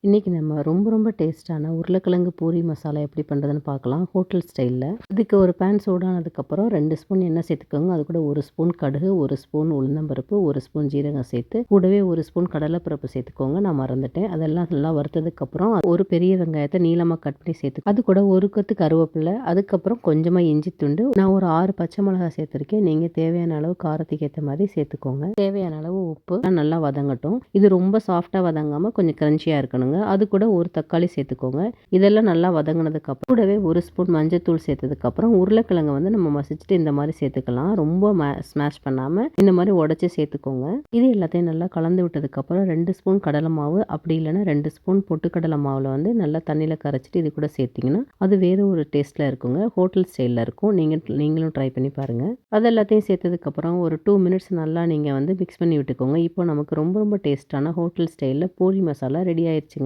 இன்னைக்கு நம்ம ரொம்ப டேஸ்ட்டான உருளைக்கிழங்கு பூரி மசாலா எப்படி பண்ணுறதுன்னு பார்க்கலாம் ஹோட்டல் ஸ்டைலில். இதுக்கு ஒரு பேன் சூடானதுக்கப்புறம் 2 ஸ்பூன் எண்ணெய் சேர்த்துக்கோங்க. அது கூட 1 ஸ்பூன் கடுகு, 1 ஸ்பூன் உளுந்தம்பருப்பு, 1 ஸ்பூன் ஜீரகம் சேர்த்து கூடவே 1 ஸ்பூன் கடலைப்பருப்பு சேர்த்துக்கோங்க. நான் மறந்துட்டேன். அதெல்லாம் நல்லா வறுத்ததுக்கப்புறம் ஒரு பெரிய வெங்காயத்தை நீளமாக கட் பண்ணி சேர்த்து அது கூட ஒரு கொத்து கருவேப்பிலை, அதுக்கப்புறம் கொஞ்சமாக இஞ்சி துண்டு, நான் ஒரு 6 பச்சை மிளகாய் சேர்த்துருக்கேன். நீங்கள் தேவையான அளவு காரத்துக்கு ஏற்ற மாதிரி சேர்த்துக்கோங்க. தேவையான அளவு உப்பு நல்லா வதங்கட்டும். இது ரொம்ப சாஃப்டாக வதங்காமல் கொஞ்சம் கிரன்ச்சியாக இருக்கணுங்க. அது கூட ஒரு தக்காளி சேர்த்துக்கோங்க. இதெல்லாம் நல்லா வதங்கினதுக்கு அப்புறம் கூடவே 1 ஸ்பூன் மஞ்சத்தூள் சேர்த்ததுக்கு அப்புறம் உருளைக்கிழங்கை வந்து நம்ம மசிச்சுட்டு இந்த மாதிரி சேர்த்துக்கலாம். ரொம்ப ஸ்மாஷ் பண்ணாம இந்த மாதிரி உடைச்சு சேர்த்துக்கோங்க. இது எல்லாத்தையும் நல்லா கலந்து விட்டதுக்கு அப்புறம் 2 ஸ்பூன் கடலை மாவு, அப்படி இல்லைன்னா 2 ஸ்பூன் பொட்டுக்கடலை மாவுல வந்து நல்லா தண்ணியில கரைச்சிட்டு இது கூட சேர்த்தீங்கன்னா அது வேற ஒரு டேஸ்ட்ல இருக்குங்க. ஹோட்டல் ஸ்டைல்ல இருக்கும். நீங்களும் ட்ரை பண்ணி பாருங்க. அது எல்லாத்தையும் சேர்த்ததுக்கு அப்புறம் ஒரு 2 மினிட்ஸ் நல்லா நீங்க வந்து மிக்ஸ் பண்ணி விட்டுக்கோங்க. இப்போ நமக்கு ரொம்ப டேஸ்டான ஹோட்டல் ஸ்டைல்ல பூரி மசாலா ரெடி ஆயிடுச்சுங்க.